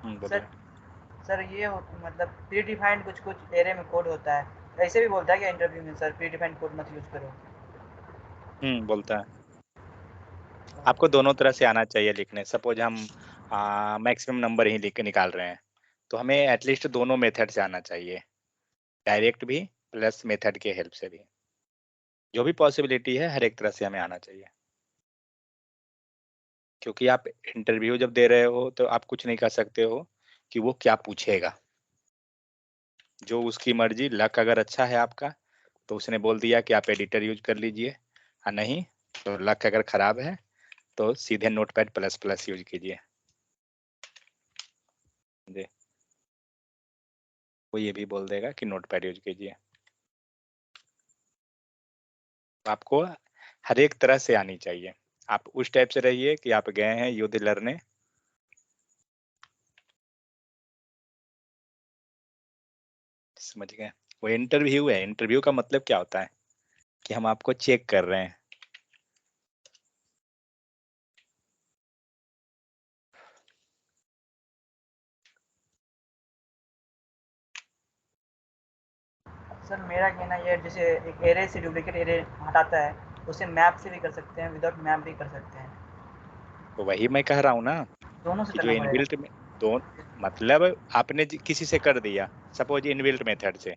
बोलिए। सर ये मतलब प्री डिफाइंड कुछ कुछ एरे में कोड होता है, ऐसे भी बोलता है क्या इंटरव्यू में सर प्री डिफाइंड कोड मत यूज करो? बोलता है। आपको दोनों तरह से आना चाहिए लिखने। सपोज हम मैक्सिमम नंबर ही लिख के निकाल रहे हैं, तो हमें एटलीस्ट दोनों मेथड से आना चाहिए, डायरेक्ट भी प्लस मेथड के हेल्प से भी। जो भी पॉसिबिलिटी है हर एक तरह से हमें आना चाहिए, क्योंकि आप इंटरव्यू जब दे रहे हो तो आप कुछ नहीं कर सकते हो कि वो क्या पूछेगा। जो उसकी मर्जी, लक अगर अच्छा है आपका तो उसने बोल दिया कि आप एडिटर यूज कर लीजिए, और नहीं तो लक अगर खराब है तो सीधे नोटपैड प्लस प्लस यूज कीजिए। जी, वो ये भी बोल देगा कि नोटपैड यूज कीजिए। आपको हर एक तरह से आनी चाहिए। आप उस टाइप से रहिए कि आप गए हैं युद्ध लड़ने, समझ गए। वो इंटरव्यू है। इंटरव्यू का मतलब क्या होता है कि हम आपको चेक कर रहे हैं। सर मेरा कहना ये है, जैसे एक एरे से डुप्लीकेट एरे हटाता है, उसे मैप से भी कर सकते हैं, विदाउट मैप भी कर सकते हैं। तो वही मैं कह रहा हूँ ना दोनों से कि जो करना पड़ेगा। इनबिल्ट में दो, मतलब आपने किसी से कर दिया सपोज इनबिल्ट मेथड से,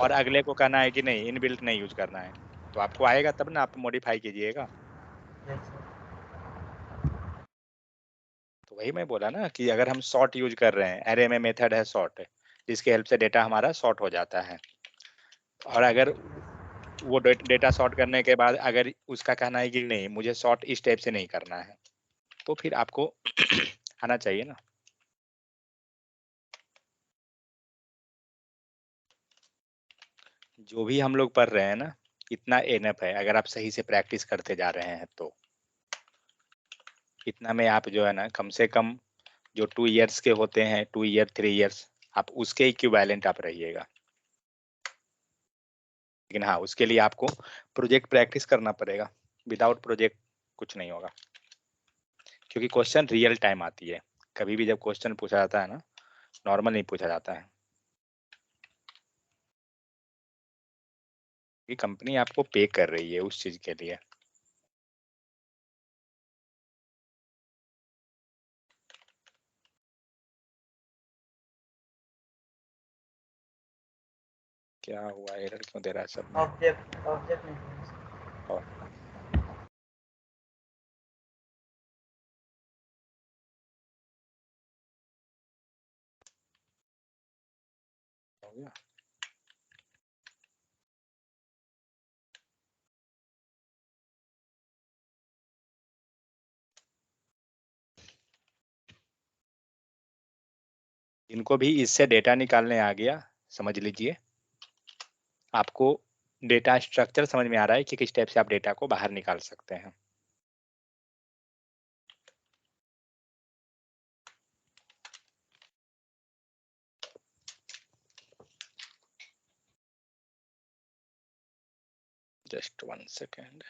और अगले को कहना है कि नहीं इनबिल्ट नहीं यूज करना है, तो आपको आएगा तब ना आप मॉडिफाई कीजिएगा। Yes sir. तो वही मैं बोला ना कि अगर हम सॉर्ट यूज कर रहे हैं, एरे में मेथड है सॉर्ट, जिसके हेल्प से डेटा हमारा सॉर्ट हो जाता है, और अगर वो डेटा सॉर्ट करने के बाद अगर उसका कहना है कि नहीं मुझे सॉर्ट इस टाइप से नहीं करना है, तो फिर आपको आना चाहिए ना। जो भी हम लोग पढ़ रहे हैं ना, इतना एनफ है। अगर आप सही से प्रैक्टिस करते जा रहे हैं तो इतना में आप जो है ना, कम से कम जो 2 इयर्स के होते हैं, 2 ईयर 3 इयर्स, आप उसके इक्विवेलेंट आप रहिएगा। लेकिन हाँ, उसके लिए आपको प्रोजेक्ट प्रैक्टिस करना पड़ेगा। विदाउट प्रोजेक्ट कुछ नहीं होगा, क्योंकि क्वेश्चन रियल टाइम आती है। कभी भी जब क्वेश्चन पूछा जाता है ना, नॉर्मल नहीं पूछा जाता है, कि कंपनी आपको पे कर रही है उस चीज के लिए। क्या हुआ, एरर क्यों दे रहा है सब में? ऑब्जेक्ट ऑब्जेक्ट नहीं चाहिए सर। और हो गया। इनको भी इससे डेटा निकालने आ गया, समझ लीजिए। आपको डेटा स्ट्रक्चर समझ में आ रहा है कि किस टाइप से आप डेटा को बाहर निकाल सकते हैं। Just 1 second.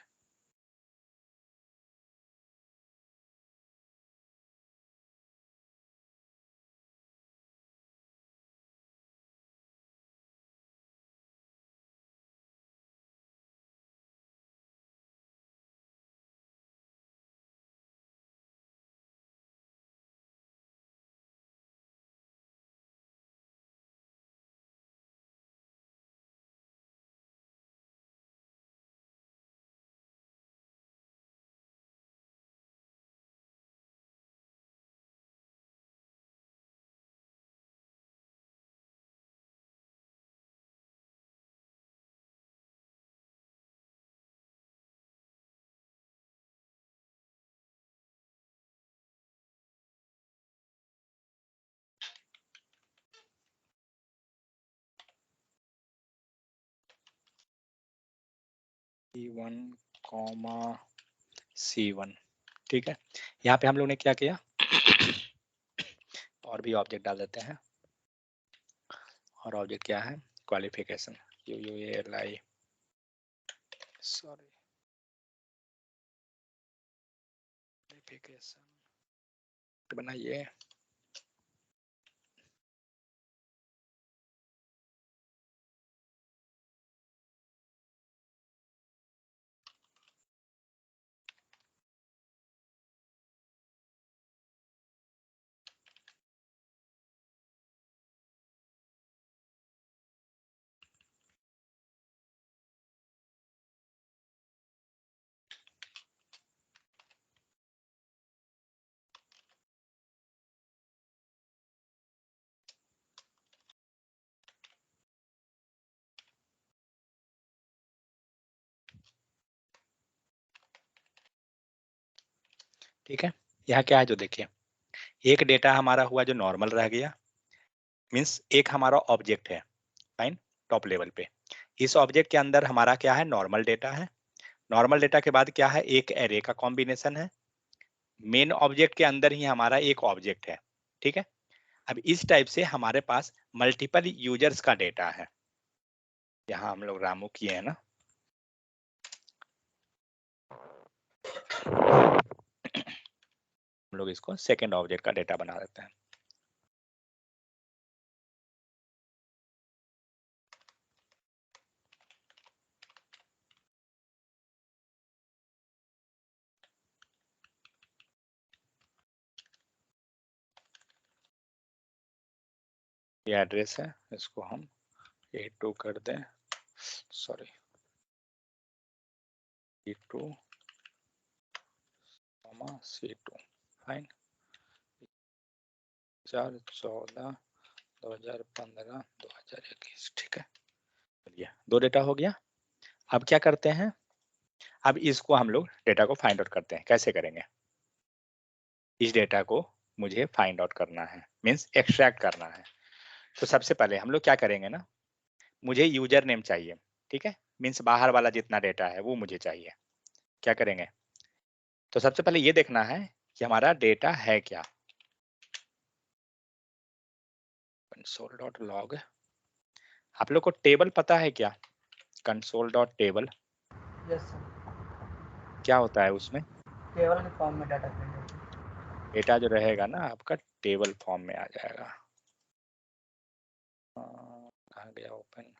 C1 comma C1, ठीक है। यहाँ पे हम लोग ने क्या किया, और भी ऑब्जेक्ट डाल देते हैं। और ऑब्जेक्ट क्या है, क्वालिफिकेशन, UUALI, सॉरी, क्वालिफिकेशन बनाइए। ठीक है, यहाँ क्या है जो देखिए, एक डेटा हमारा हुआ जो नॉर्मल रह गया, मीन्स एक हमारा ऑब्जेक्ट है, फाइन, टॉप लेवल पे। इस ऑब्जेक्ट के अंदर हमारा क्या है, नॉर्मल डेटा है। नॉर्मल डेटा के बाद क्या है, एक एरे का कॉम्बिनेशन है। मेन ऑब्जेक्ट के अंदर ही हमारा एक ऑब्जेक्ट है, ठीक है। अब इस टाइप से हमारे पास मल्टीपल यूजर्स का डेटा है। यहाँ हम लोग रामू किए हैं ना, हम लोग इसको सेकेंड ऑब्जेक्ट का डेटा बना देते हैं। ये एड्रेस है, इसको हम A2 कर दें, सॉरी C2 C2, फाइन, 2014 2015 2021, ठीक है। चलिए, दो डेटा हो गया। अब क्या करते हैं, अब इसको हम लोग डेटा को फाइंड आउट करते हैं। कैसे करेंगे, इस डेटा को मुझे फाइंड आउट करना है, मीन्स एक्सट्रैक्ट करना है। तो सबसे पहले हम लोग क्या करेंगे ना, मुझे यूजर नेम चाहिए, ठीक है, मीन्स बाहर वाला जितना डेटा है वो मुझे चाहिए। क्या करेंगे, तो सबसे पहले ये देखना है कि हमारा डेटा है क्या। console.log, आप लोग को टेबल पता है क्या, console.table यस सर, क्या होता है, उसमें टेबल के फॉर्म में डाटा प्रिंट होती है। डेटा जो रहेगा ना आपका टेबल फॉर्म में आ जाएगा। कहाँ गया ओपन,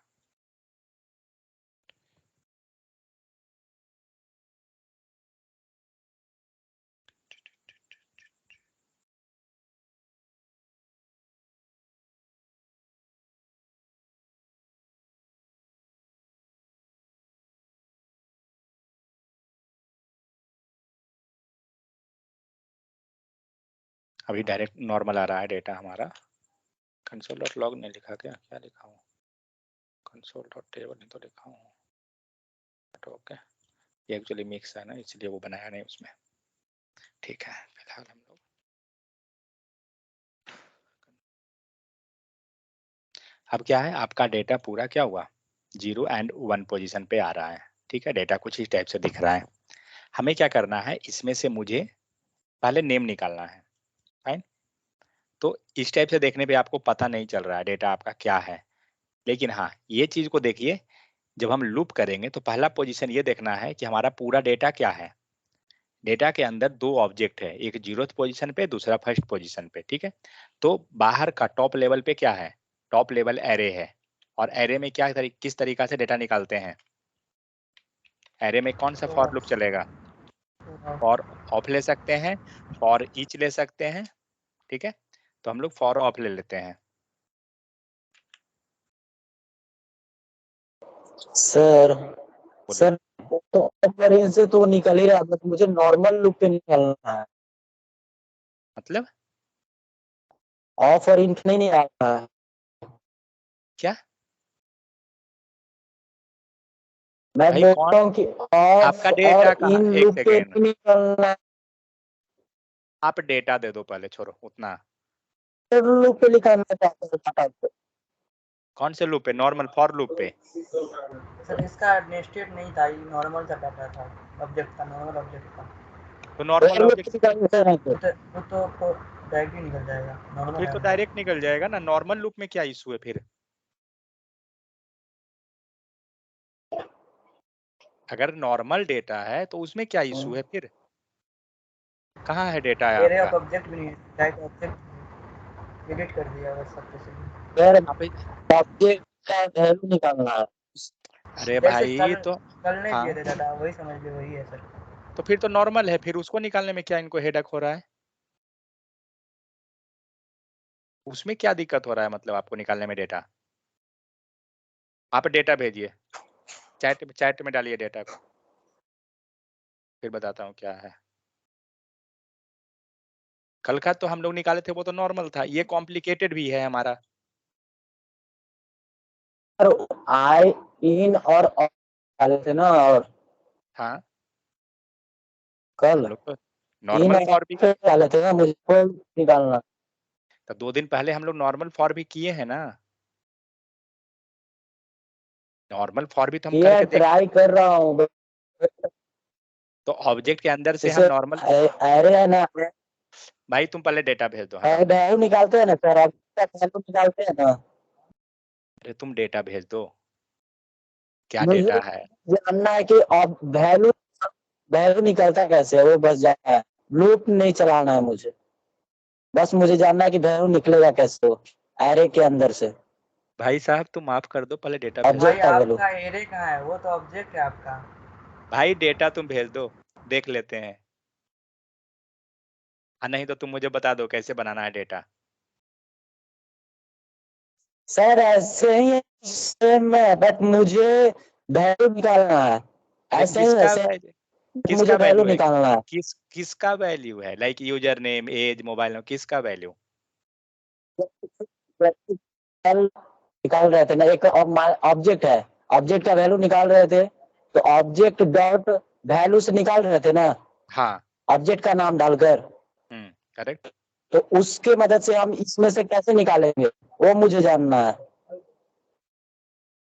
अभी डायरेक्ट नॉर्मल आ रहा है डेटा हमारा। console.log नहीं लिखा, क्या क्या लिखा हूँ, console.table नहीं तो लिखा हूँ, ओके। ये एक्चुअली मिक्स है ना, इसलिए वो बनाया नहीं उसमें, ठीक है। फिलहाल हम लोग, अब क्या है, आपका डेटा पूरा क्या हुआ, 0 एंड 1 पोजीशन पे आ रहा है, ठीक है। डेटा कुछ इस टाइप से दिख रहा है। हमें क्या करना है, इसमें से मुझे पहले नेम निकालना है, फाइन। तो इस टाइप से देखने पे आपको पता नहीं चल रहा है डेटा आपका क्या है, लेकिन हाँ ये चीज को देखिए, जब हम लूप करेंगे तो पहला पोजीशन ये देखना है कि हमारा पूरा डेटा क्या है। डेटा के अंदर दो ऑब्जेक्ट है, एक 0th पोजीशन पे, दूसरा फर्स्ट पोजीशन पे, ठीक है। तो बाहर का टॉप लेवल पे क्या है, टॉप लेवल एरे है। और एरे में क्या किस तरीका से डेटा निकालते हैं, एरे में कौन सा फॉर लूप चलेगा, फॉर ऑफ ले सकते हैं, फॉर ईच ले सकते हैं, ठीक है। तो हम लोग फॉर ऑफ ले लेते हैं। सर बोलिए, सर तो अगर से तो निकल ही रहा था, तो मुझे नॉर्मल लूप पे निकलना है, मतलब ऑफ और इन नहीं आ रहा है। क्या मैं भाई, बोल कौन रहा हूँ कि ऑफ आपका और डेटा कहाँ, इन एक लूप पे सेकेंड, नहीं निकलना है, आप डेटा दे दो पहले, छोड़ो उतना। लूप पे लिखा है, मैं चाहता हूँ फटाफट। कौन से लूप पे, नॉर्मल फॉर लूप पे। सर इसका नेस्टेड नहीं था, ये नॉर्मल सा डाटा था, ऑब्जेक्ट था, नॉर्मल ऑब्जेक्ट था। तो नॉर्मल और लूप ऑब्जेक्ट, पे निकलना है नहीं तो। वो तो डायरेक्ट ही निकल जाएगा, नॉर्मल फिर है तो हमारा। डायरेक्ट निकल जाएगा ना, नॉर्मल लूप में क्या इशू है फिर। अगर नॉर्मल डेटा है तो उसमें क्या इशू है फिर, कहाँ है डेटा है एरे ऑफ आपका। ऑब्जेक्ट भी नहीं है, डायरेक्ट ऑब्जेक्ट डिलीट कर दिया बस सब कुछ। यार आप, ऑब्जेक्ट का वैल्यू निकालना है। अरे जैसे भाई कल तो, कल नहीं हाँ दिए थे डाटा, वही समझ लीजिए वही है सर। तो फिर तो नॉर्मल है, फिर उसको निकालने में क्या इनको हेडक हो रहा है, उसमें क्या दिक्कत हो रहा है, मतलब आपको निकालने में डेटा। आप डेटा भेजिए, चैट में डालिए डेटा को, फिर बताता हूँ क्या है। कल का तो हम लोग निकाले थे वो तो नॉर्मल था, ये कॉम्प्लिकेटेड भी है हमारा। आई इन और ऑफ डाले थे ना, और हाँ, हम कल लोग तो नॉर्मल फॉर भी निकाले थे ना, मुझे निकालना। तो 2 दिन पहले हम लोग नॉर्मल फॉर भी किए हैं ना, नॉर्मल फॉर भी तो हम ये करके देख, ट्राई कर रहा हूँ। तो ऑब्जेक्ट के अंदर से हम जैसे नॉर्मल, अरे है ना, भाई तुम पहले डेटा भेज दो, हटाओ, वैल्यू निकालते हैं ना सर, वैल्यू निकालते हैं ना। अरे तुम डेटा भेज दो, क्या मुझे डेटा है? जानना है कि अब वैल्यू वैल्यू निकलता कैसे है, वो बस जानना है। लूप नहीं चलाना है मुझे, बस मुझे जानना है कि वैल्यू निकलेगा कैसे वो एरे के अंदर से, भाई साहब तुम माफ कर दो, पहले डेटा भेज दो। भाई ऑब्जेक्ट का वैल्यू। आपका एरे कहाँ है? वो तो ऑब्जेक्ट है आपका। भाई डेटा तुम भेज दो, देख लेते हैं, नहीं तो तुम मुझे बता दो कैसे बनाना है डेटा। सर ऐसे ही सेम है, बट मुझे वैल्यू निकालना है। अरे ऐसे ही किसका ऐसे मुझे किसका वैल्यू वैल्यू है, निकालना है। किसका वैल्यू है, like user name, age, mobile number, किसका वैल्यू? निकाल रहे थे ना, एक ऑब्जेक्ट है, ऑब्जेक्ट का वैल्यू निकाल रहे थे, तो ऑब्जेक्ट डॉट वैल्यू से निकाल रहे थे ना, हाँ, ऑब्जेक्ट का नाम डालकर। करेक्ट। तो उसके मदद से हम इसमें से कैसे निकालेंगे, वो मुझे जानना है।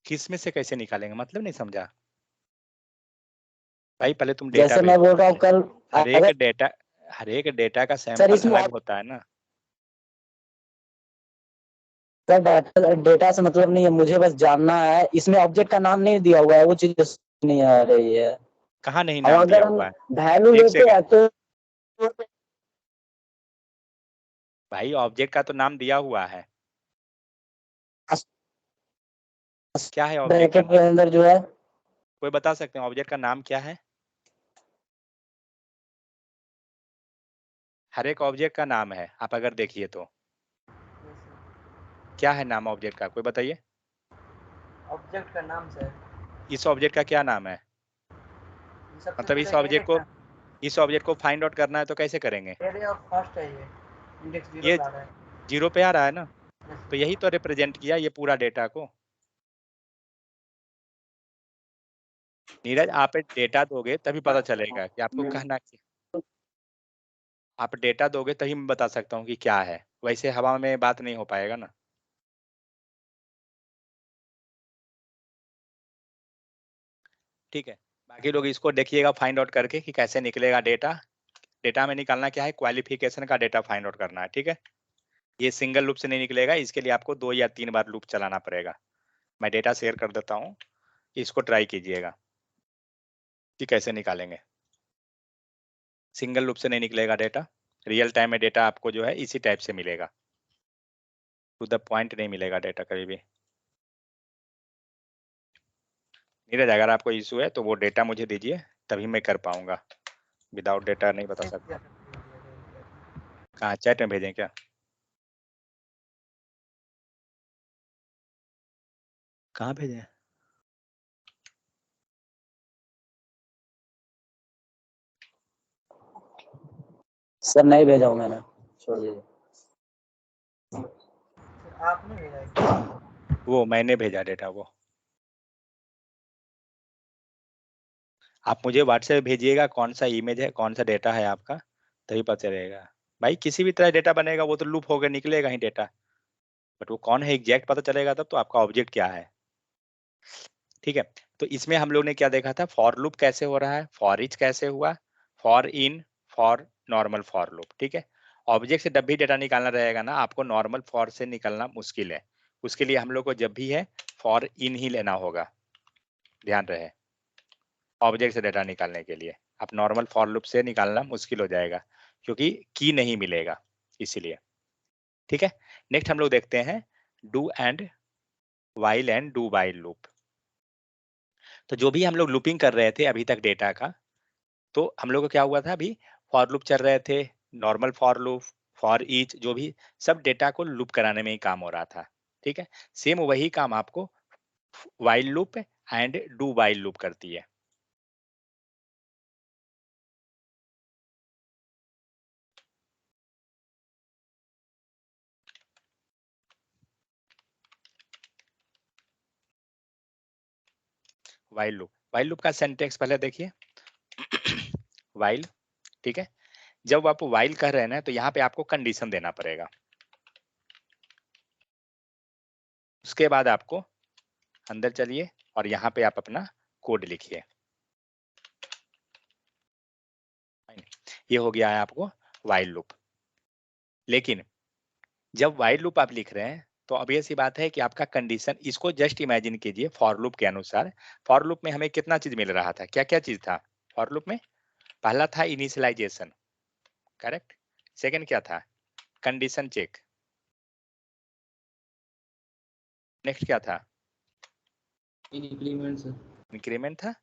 किस में से कैसे निकालेंगे, मतलब नहीं समझा भाई, पहले तुम डेटा जैसे मैं भेजो बोल रहा हूँ मुझे। कल, हर एक अगर डेटा हर एक डेटा का सर सैंपल इसमें अलग होता है ना। डेटा से मतलब नहीं है, मुझे बस जानना है, इसमें ऑब्जेक्ट का नाम नहीं दिया हुआ है, वो चीज नहीं आ रही है। कहाँ नहीं अब नाम दिया अगर हम हुआ है? वैल्यू एक लेते सेकंड, हैं तो भाई ऑब्जेक्ट का तो नाम दिया हुआ है, क्या है ऑब्जेक्ट का ब्रैकेट के नाम? अंदर जो है, कोई बता सकते हैं ऑब्जेक्ट का नाम क्या है? हर एक ऑब्जेक्ट का नाम है, आप अगर देखिए तो क्या है नाम ऑब्जेक्ट का, कोई बताइए। ऑब्जेक्ट का नाम सर, इस ऑब्जेक्ट का क्या नाम है? सबसे मतलब पहले एरे का, इस ऑब्जेक्ट को फाइंड आउट करना है तो कैसे करेंगे? एरे ऑफ फर्स्ट है ये, इंडेक्स 0 ये पे आ रहा है। 0 पे आ रहा है ना, Yes, तो यही तो रिप्रेजेंट किया ये पूरा डेटा को। नीरज आप डेटा दोगे तभी पता चलेगा कि आपको कहना क्या, आप डेटा दोगे तभी मैं बता सकता हूँ कि क्या है, वैसे हवा में बात नहीं हो पाएगा ना। ठीक है, बाकी लोग इसको देखिएगा फाइंड आउट करके कि कैसे निकलेगा डेटा। डेटा में निकालना क्या है, क्वालिफिकेशन का डेटा फाइंड आउट करना है, ठीक है। ये सिंगल लूप से नहीं निकलेगा, इसके लिए आपको 2 या 3 बार लूप चलाना पड़ेगा। मैं डेटा शेयर कर देता हूँ, इसको ट्राई कीजिएगा कि कैसे निकालेंगे। सिंगल लूप से नहीं निकलेगा डेटा, रियल टाइम में डेटा आपको जो है इसी टाइप से मिलेगा, टू द पॉइंट नहीं मिलेगा डेटा कभी भी। नीरज अगर आपको इशू है तो वो डेटा मुझे दीजिए, तभी मैं कर पाऊंगा, विदाउट डेटा नहीं बता सकता। कहाँ, चैट में भेजें क्या? कहाँ भेजें? सर नहीं भेजा हूँ मैंने, छोड़ दीजिए। आपने भेजा है क्या? वो मैंने भेजा डेटा, वो आप मुझे व्हाट्सएप भेजिएगा कौन सा इमेज है, कौन सा डेटा है आपका, तभी पता चलेगा। भाई किसी भी तरह डेटा बनेगा वो तो लूप होकर निकलेगा ही डेटा, बट वो कौन है एग्जैक्ट पता चलेगा तब तो आपका ऑब्जेक्ट क्या है। ठीक है, तो इसमें हम लोग ने क्या देखा था, फॉर लूप कैसे हो रहा है, फॉर ईच कैसे हुआ, for in, for normal for loop. ठीक है, ऑब्जेक्ट से जब भी डेटा निकालना रहेगा ना, आपको नॉर्मल फॉर से निकलना मुश्किल है, उसके लिए हम लोग को जब भी है फॉर इन ही लेना होगा, ध्यान रहे। ऑब्जेक्ट से डेटा निकालने के लिए आप नॉर्मल फॉर लूप से निकालना मुश्किल हो जाएगा, क्योंकि की नहीं मिलेगा इसीलिए। ठीक है, नेक्स्ट हम लोग देखते हैं do and while and do while loop. तो जो भी हम लोग लूपिंग कर रहे थे अभी तक डेटा का, तो हम लोग को क्या हुआ था, अभी फॉर लूप चल रहे थे, normal for loop, for each, जो भी सब डेटा को लूप कराने में ही काम हो रहा था। ठीक है, सेम वही काम आपको while loop and do while loop करती है। वाइल लूप का सिंटेक्स पहले देखिए। वाइल, ठीक है, जब आप वाइल कह रहे हैं ना, तो यहाँ पे आपको कंडीशन देना पड़ेगा। उसके बाद आपको अंदर चलिए और यहाँ पे आप अपना कोड लिखिए। ये हो गया है आपको वाइल लूप। लेकिन जब वाइल लूप आप लिख रहे हैं, तो obvious सी बात है कि आपका कंडीशन, इसको जस्ट इमेजिन कीजिए फॉर लूप के अनुसार। फॉर लूप में हमें कितना चीज मिल रहा था, क्या क्या चीज था फॉर लूप में? पहला था इनिशियलाइजेशन, करेक्ट। सेकंड क्या था? Condition check. नेक्स्ट क्या था? Increment sir. इंक्रीमेंट था।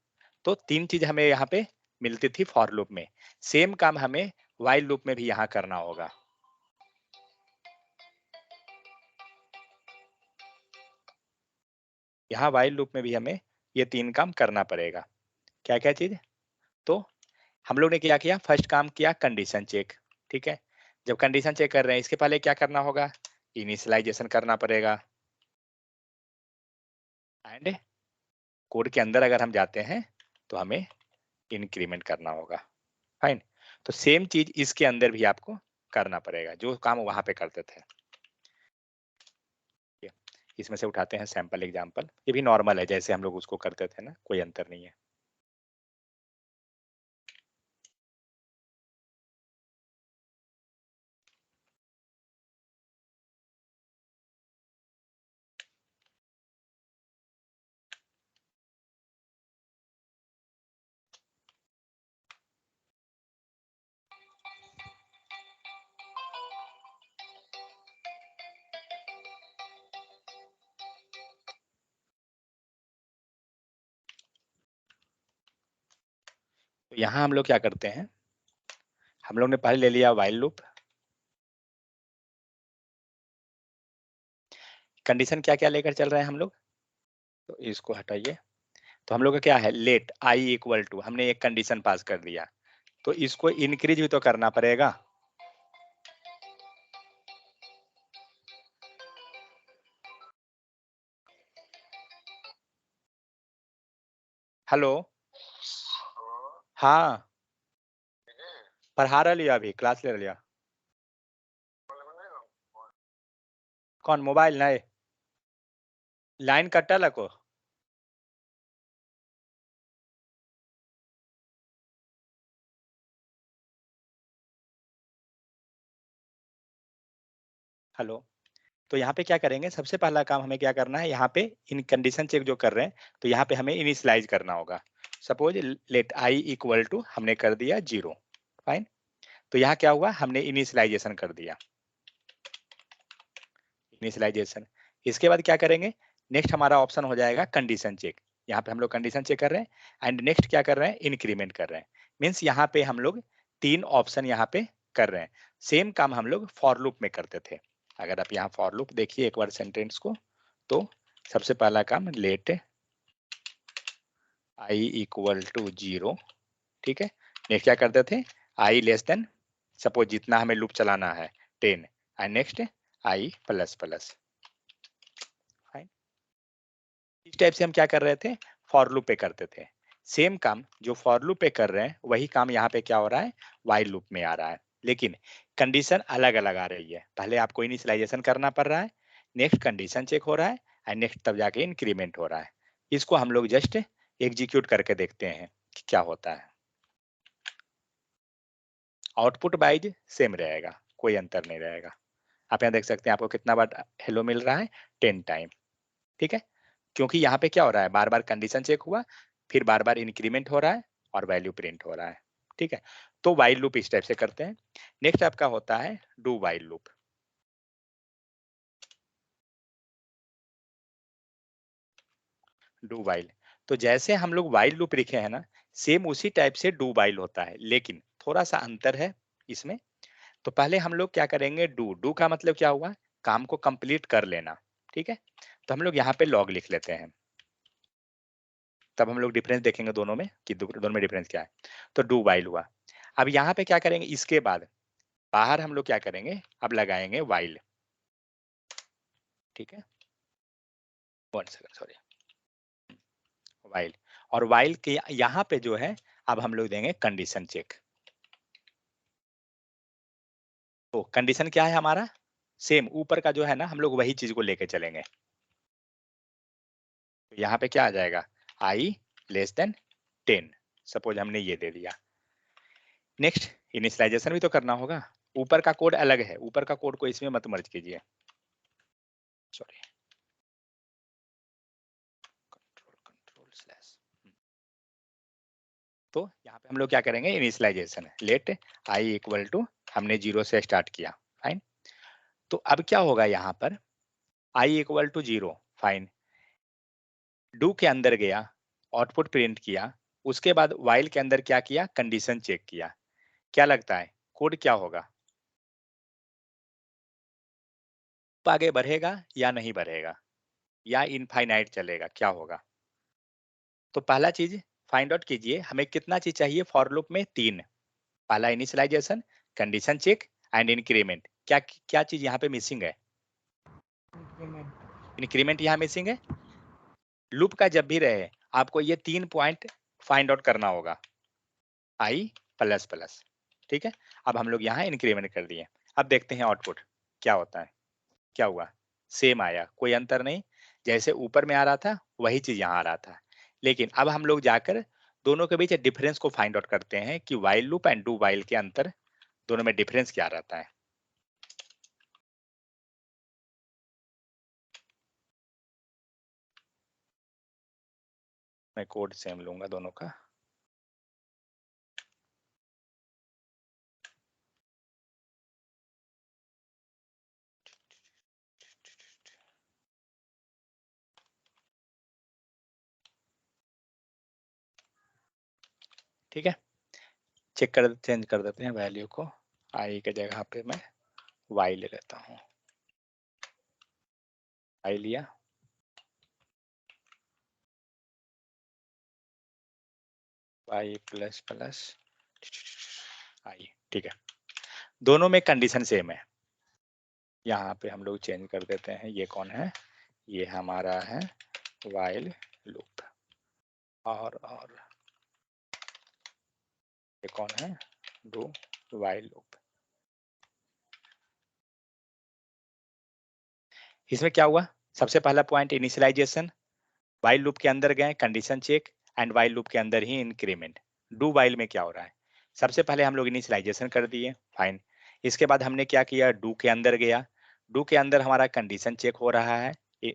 तो तीन चीज हमें यहाँ पे मिलती थी फॉर लूप में। सेम काम हमें वाइल लूप में भी यहाँ करना होगा। यहाँ वाइल लूप में भी हमें ये तीन काम करना पड़ेगा। क्या क्या चीज? तो हम लोग ने क्या किया, फर्स्ट काम किया कंडीशन चेक, ठीक है। जब कंडीशन चेक कर रहे हैं, इसके पहले क्या करना होगा? इनिशियलाइजेशन करना पड़ेगा। एंड कोड के अंदर अगर हम जाते हैं तो हमें इंक्रीमेंट करना होगा। फाइन। तो सेम चीज इसके अंदर भी आपको करना पड़ेगा, जो काम वहां पे करते थे। इसमें से उठाते हैं सैंपल एग्जांपल। ये भी नॉर्मल है, जैसे हम लोग उसको करते थे ना, कोई अंतर नहीं है। तो यहाँ हम लोग क्या करते हैं, हम लोग ने पहले ले लिया वाइल लूप। कंडीशन क्या क्या लेकर चल रहे हैं हम लोग, तो इसको हटाइए। तो हम लोग का क्या है, लेट आई इक्वल टू, हमने एक कंडीशन पास कर दिया, तो इसको इंक्रीज भी तो करना पड़ेगा। हेलो, हाँ पढ़ा रहा लिया, अभी क्लास ले लिया। कौन मोबाइल नहीं? लाइन कटल को? हेलो। तो यहाँ पे क्या करेंगे, सबसे पहला काम हमें क्या करना है, यहाँ पे इन कंडीशन चेक जो कर रहे हैं, तो यहाँ पे हमें इनिशियलाइज करना होगा। Suppose let i equal to हमने कर दिया 0। फाइन। तो यहाँ क्या हुआ, हमने इनिशियलाइजेशन कर दिया। इनिशियलाइजेशन। इसके बाद क्या करेंगे, नेक्स्ट हमारा ऑप्शन हो जाएगा कंडीशन चेक। यहाँ पे हम लोग कंडीशन चेक कर रहे हैं, एंड नेक्स्ट क्या कर रहे हैं, इंक्रीमेंट कर रहे हैं। मीन्स यहाँ पे हम लोग तीन ऑप्शन यहाँ पे कर रहे हैं। सेम काम हम लोग फॉर लूप में करते थे। अगर आप यहाँ फॉर लूप देखिए एक बार सेंटेंस को, तो सबसे पहला काम लेट आई इक्वल टू 0, ठीक है। नेक्स्ट क्या करते थे, आई लेस देन, सपोज जितना हमें लूप चलाना है 10, and next I plus plus. इस टाइप से हम क्या कर रहे थे, फॉर लूप पे करते थे। सेम काम जो फॉर लूप पे कर रहे हैं, वही काम यहाँ पे क्या हो रहा है, वाइल लूप में आ रहा है। लेकिन कंडीशन अलग अलग आ रही है। पहले आपको इनिशियलाइजेशन करना पड़ रहा है, नेक्स्ट कंडीशन चेक हो रहा है, एंड नेक्स्ट तब जाके इंक्रीमेंट हो रहा है। इसको हम लोग जस्ट एग्जीक्यूट करके देखते हैं कि क्या होता है। आउटपुट वाइज सेम रहेगा, कोई अंतर नहीं रहेगा। आप यहाँ देख सकते हैं आपको कितना बार हेलो मिल रहा है, 10 टाइम, ठीक है। क्योंकि यहाँ पे क्या हो रहा है, बार बार कंडीशन चेक हुआ, फिर बार बार इंक्रीमेंट हो रहा है, और वैल्यू प्रिंट हो रहा है, ठीक है। तो वाइल लूप इस टाइप से करते हैं। नेक्स्ट आपका होता है do while loop. Do while, तो जैसे हम लोग वाइल लूप लिखे हैं ना, सेम उसी टाइप से डू वाइल होता है, लेकिन थोड़ा सा अंतर है इसमें। तो पहले हम लोग क्या करेंगे, डू, डू का मतलब क्या हुआ, काम को कंप्लीट कर लेना, ठीक है। तो हम लोग यहाँ पे लॉग लिख लेते हैं, तब हम लोग डिफरेंस देखेंगे दोनों में कि दोनों में डिफरेंस क्या है। तो डू वाइल हुआ। अब यहाँ पे क्या करेंगे, इसके बाद बाहर हम लोग क्या करेंगे, अब लगाएंगे वाइल, ठीक है। 1 सेकंड, सॉरी, वाइल। और वाइल के यहाँ पे जो है, अब हम लोग देंगे कंडीशन चेक। तो कंडीशन क्या है हमारा, सेम ऊपर का जो है ना, हम लोग वही चीज को लेके चलेंगे। तो यहाँ पे क्या आ जाएगा, i लेस देन 10, सपोज हमने ये दे दिया। नेक्स्ट इनिशियलाइजेशन भी तो करना होगा, ऊपर का कोड अलग है, ऊपर का कोड को इसमें मत मर्ज कीजिए, सॉरी, कंट्रोल स्लैश। तो यहाँ पे हम लोग क्या करेंगे, initialization let i equal to, हमने 0 से स्टार्ट किया, फाइन। तो अब क्या होगा यहाँ पर, i equal to 0, fine, do के अंदर गया, आउटपुट प्रिंट किया, उसके बाद वाइल के अंदर क्या किया, कंडीशन चेक किया। क्या लगता है कोड क्या होगा, आगे बढ़ेगा या नहीं बढ़ेगा, या इनफाइनाइट चलेगा, क्या होगा? तो पहला चीज फाइंड आउट कीजिए, हमें कितना चीज चाहिए फॉर लूप में, 3। पहला initialization, condition check and increment. क्या क्या चीज यहाँ पे मिसिंग है, इंक्रीमेंट। इंक्रीमेंट यहाँ मिसिंग है। लूप का जब भी रहे आपको ये 3 पॉइंट फाइंड आउट करना होगा, i प्लस प्लस, ठीक है। अब हम लोग यहाँ इंक्रीमेंट कर दिए, अब देखते हैं आउटपुट क्या होता है। क्या हुआ, सेम आया, कोई अंतर नहीं, जैसे ऊपर में आ रहा था वही चीज यहाँ आ रहा था। लेकिन अब हम लोग जाकर दोनों के बीच डिफरेंस को फाइंड आउट करते हैं कि while loop and do while के अंतर, दोनों में डिफरेंस क्या रहता है। मैं कोड सेम लूंगा दोनों का, ठीक है। चेक कर, चेंज कर देते हैं वैल्यू को, आई के जगह पे मैं वाई ले लेता हूँ, आई लिया, वाई प्लस प्लस आई, ठीक है। दोनों में कंडीशन सेम है, यहाँ पे हम लोग चेंज कर देते हैं, ये कौन है, ये हमारा है वाइल लूप, और ये कौन है, डू वाइल लूप। इसमें क्या हुआ, सबसे पहला पॉइंट इनिशियलाइजेशन, वाइल लूप के अंदर गए, condition check and while loop के अंदर ही इंक्रीमेंट। डू वाइल में क्या हो रहा है, सबसे पहले हम लोग इनिशियलाइजेशन कर दिए, फाइन। इसके बाद हमने क्या किया, डू के अंदर गया, डू के अंदर हमारा कंडीशन चेक हो रहा है,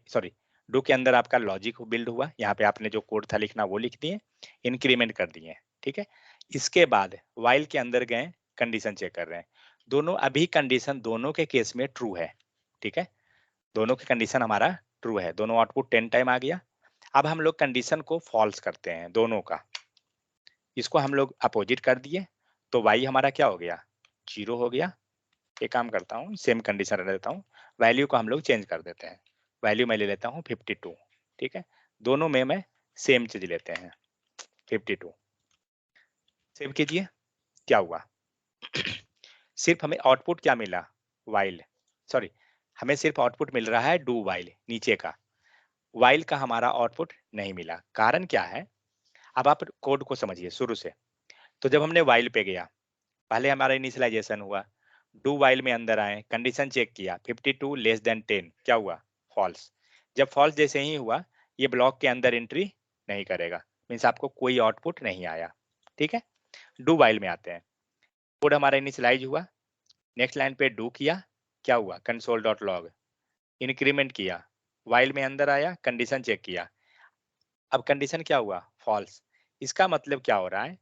सॉरी, डू के अंदर आपका लॉजिक बिल्ड हुआ, यहाँ पे आपने जो कोड था लिखना वो लिख दिए, इंक्रीमेंट कर दिए, ठीक है। इसके बाद वाइल के अंदर गए, कंडीशन चेक कर रहे हैं, दोनों अभी कंडीशन दोनों के केस में ट्रू है, ठीक है, दोनों की कंडीशन हमारा ट्रू है, दोनों आउटपुट 10 टाइम आ गया। अब हम लोग कंडीशन को फॉल्स करते हैं दोनों का, इसको हम लोग अपोजिट कर दिए, तो y हमारा क्या हो गया, 0 हो गया। एक काम करता हूँ, सेम कंडीशन रख देता हूँ, वैल्यू को हम लोग चेंज कर देते हैं, वैल्यू मैं ले लेता हूँ 52, ठीक है। दोनों में मैं सेम चीज लेते हैं 52, सेव कीजिए, क्या हुआ सिर्फ हमें आउटपुट क्या मिला, वाइल, सॉरी, हमें सिर्फ आउटपुट मिल रहा है डू वाइल, नीचे का वाइल का हमारा आउटपुट नहीं मिला, कारण क्या है। अब आप कोड को समझिए शुरू से। तो जब हमने वाइल पे गया, पहले हमारा इनिशियलाइजेशन हुआ, डू वाइल में अंदर आए, कंडीशन चेक किया, 52 लेस देन 10, क्या हुआ, फॉल्स। जब फॉल्स जैसे ही हुआ, ये ब्लॉक के अंदर एंट्री नहीं करेगा, मीन्स आपको कोई आउटपुट नहीं आया, ठीक है। डू वाइल में आते हैं, कोड हमारा इनिशियलाइज हुआ, नेक्स्ट लाइन पे डू किया, क्या हुआ, कंसोल डॉट लॉग, इंक्रीमेंट किया, वाइल में अंदर आया, कंडीशन चेक किया, अब कंडीशन क्या हुआ, फॉल्स। इसका मतलब क्या हो रहा है,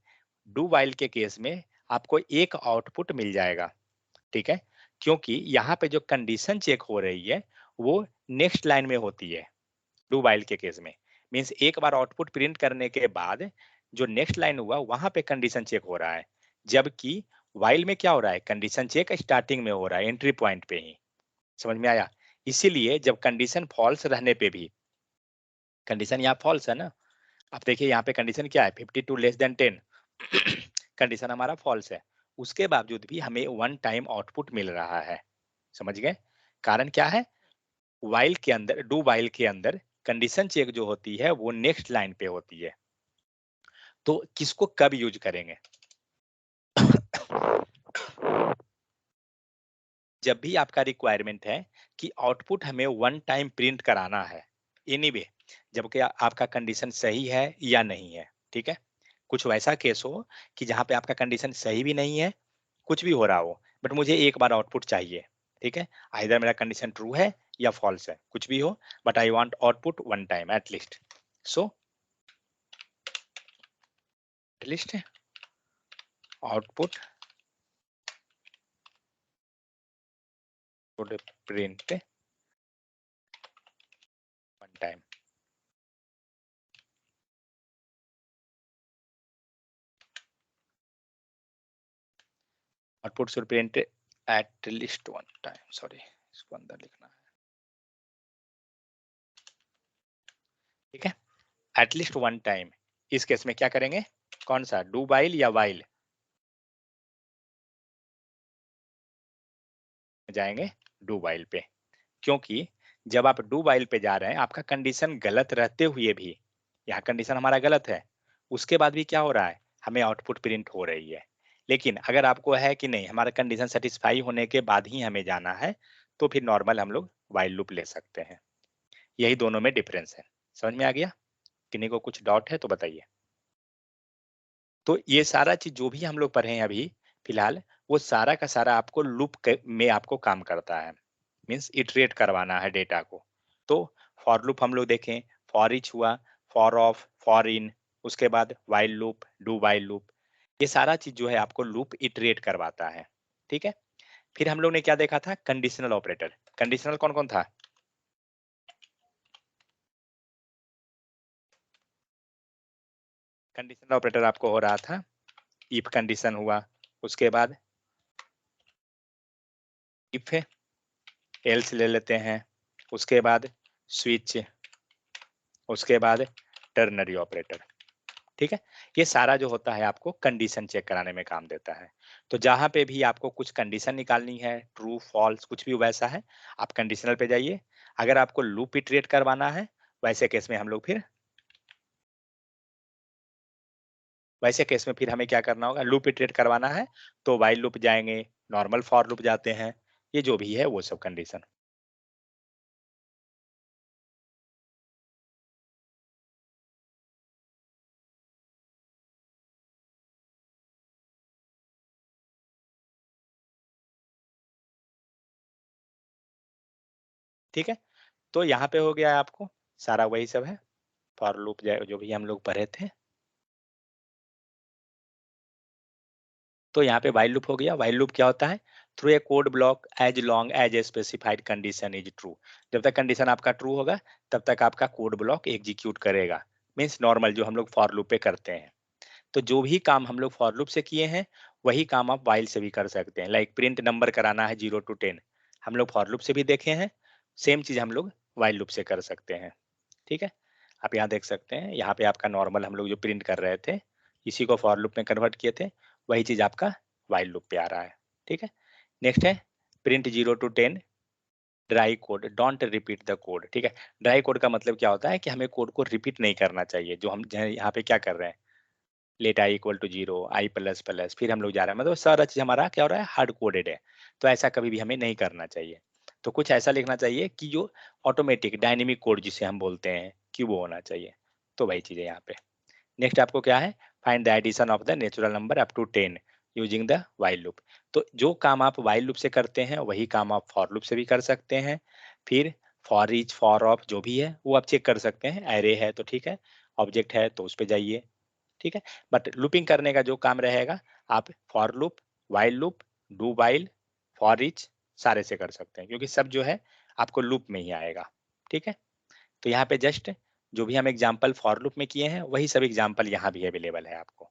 डू वाइल के केस में आपको एक आउटपुट मिल जाएगा, ठीक है, क्योंकि यहाँ पे जो कंडीशन चेक हो रही है वो नेक्स्ट लाइन में होती है डू वाइल के केस में, मीन्स एक बार आउटपुट प्रिंट करने के बाद जो नेक्स्ट लाइन हुआ वहां पे कंडीशन चेक हो रहा है, जबकि वाइल में क्या हो रहा है, कंडीशन चेक स्टार्टिंग में हो रहा है, एंट्री पॉइंट पे ही। समझ में आया, इसीलिए जब कंडीशन फॉल्स रहने पे भी, कंडीशन यहाँ फॉल्स है ना, आप देखिए यहाँ पे कंडीशन क्या है, 52 लेस देन 10, कंडीशन हमारा फॉल्स है, उसके बावजूद भी हमें वन टाइम आउटपुट मिल रहा है, समझ गए। कारण क्या है, वाइल के अंदर, डू वाइल के अंदर कंडीशन चेक जो होती है वो नेक्स्ट लाइन पे होती है, तो किसको कब यूज करेंगे जब भी आपका रिक्वायरमेंट है कि आउटपुट हमें वन टाइम प्रिंट कराना है एनीवे, जबकि आपका कंडीशन सही है या नहीं है, ठीक है। कुछ वैसा केस हो कि जहां पे आपका कंडीशन सही भी नहीं है, कुछ भी हो रहा हो, बट मुझे एक बार आउटपुट चाहिए, ठीक है। आइदर मेरा कंडीशन ट्रू है या फॉल्स है, कुछ भी हो, but I want output one time at least. So at least output print one time. Output should print at least one time, sorry इसको अंदर लिखना है, ठीक है। एटलीस्ट वन टाइम, इस केस में क्या करेंगे, कौन सा, डू वाइल या वाइल, जाएंगे डू वाइल पे, क्योंकि जब आप डू वाइल पे जा रहे हैं आपका कंडीशन गलत रहते हुए भी, यहाँ कंडीशन हमारा गलत है, उसके बाद भी क्या हो रहा है, हमें आउटपुट प्रिंट हो रही है। लेकिन अगर आपको है कि नहीं हमारा कंडीशन सेटिस्फाई होने के बाद ही हमें जाना है, तो फिर नॉर्मल हम लोग वाइल लूप ले सकते हैं। यही दोनों में डिफरेंस है। समझ में आ गया? किन्हीं को कुछ डाउट है तो बताइए। तो ये सारा चीज जो भी हम लोग पढ़े हैं अभी फिलहाल, वो सारा का सारा आपको लूप में आपको काम करता है, मीन्स इटरेट करवाना है डेटा को। तो फॉर लूप हम लोग देखें, फॉर ईच हुआ, फॉर ऑफ, फॉर इन, उसके बाद while loop, do while loop, ये सारा चीज जो है आपको लूप इटरेट करवाता है, ठीक है। फिर हम लोग ने क्या देखा था, कंडीशनल ऑपरेटर। कंडीशनल कौन कौन था, कंडीशनल ऑपरेटर आपको हो रहा था, इफ कंडीशन हुआ, उसके बाद इफ एल्स ले लेते हैं, उसके बाद स्विच, उसके बाद टर्नरी ऑपरेटर, ठीक है। ये सारा जो होता है आपको कंडीशन चेक कराने में काम देता है। तो जहां पे भी आपको कुछ कंडीशन निकालनी है, ट्रू फॉल्स कुछ भी वैसा है, आप कंडीशनल पे जाइए। अगर आपको लूप इटरेट करवाना है, वैसे केस में हम लोग फिर वैसे केस में फिर हमें क्या करना होगा, लूप इटरेट करवाना है तो वाइल लूप जाएंगे, नॉर्मल फॉर लूप जाते हैं, ये जो भी है वो सब कंडीशन, ठीक है। तो यहाँ पे हो गया आपको सारा वही सब है, फॉर लूप जो भी हम लोग पढ़े थे। तो यहाँ पे वाइल लूप हो गया। वाइल लूप क्या होता है, through a code block as long as a specified condition is true. जब तक कंडीशन आपका ट्रू होगा तब तक आपका कोड ब्लॉक एग्जीक्यूट करेगा, मीन्स नॉर्मल जो हम लोग फॉर लूप पे करते हैं। तो जो भी काम हम लोग फॉर लूप से किए हैं वही काम आप वाइल से भी कर सकते हैं। लाइक प्रिंट नंबर कराना है 0 to 10, हम लोग फॉर लूप से भी देखे हैं, सेम चीज हम लोग वाइल लूप से कर सकते हैं, ठीक है। आप यहाँ देख सकते हैं, यहाँ पे आपका नॉर्मल हम लोग जो प्रिंट कर रहे थे इसी को फॉर लूप में कन्वर्ट किए थे, वही चीज आपका वाइल लूप पे आ रहा है, ठीक है। नेक्स्ट है print 0 to 10 dry code, don't repeat the code, ठीक है। ड्राई कोड का मतलब क्या होता है कि हमें कोड को रिपीट नहीं करना चाहिए, जो हम यहाँ पे क्या कर रहे हैं, let i equal to 0, i plus plus, फिर हम लोग जा रहे हैं, मतलब सारा चीज हमारा क्या हो रहा है, हार्ड कोडेड है। तो ऐसा कभी भी हमें नहीं करना चाहिए। तो कुछ ऐसा लिखना चाहिए कि जो ऑटोमेटिक डायनेमिक कोड जिसे हम बोलते हैं कि वो होना चाहिए। तो वही चीज है यहाँ पे। नेक्स्ट आपको क्या है, find the addition of the natural number up to 10 using the while loop. तो जो काम आप वाइल लूप से करते हैं वही काम आप फॉर लूप से भी कर सकते हैं। फिर फॉर ईच, फॉर ऑफ जो भी है वो आप चेक कर सकते हैं, एरे है तो ठीक है, ऑब्जेक्ट है तो उस पर जाइए, ठीक है। बट लूपिंग करने का जो काम रहेगा आप for loop, while loop, do while, for each सारे से कर सकते हैं, क्योंकि सब जो है आपको लूप में ही आएगा, ठीक है। तो यहाँ पे जस्ट जो भी हम एग्जाम्पल फॉर लूप में किए हैं वही सब एग्जाम्पल यहाँ भी अवेलेबल है आपको,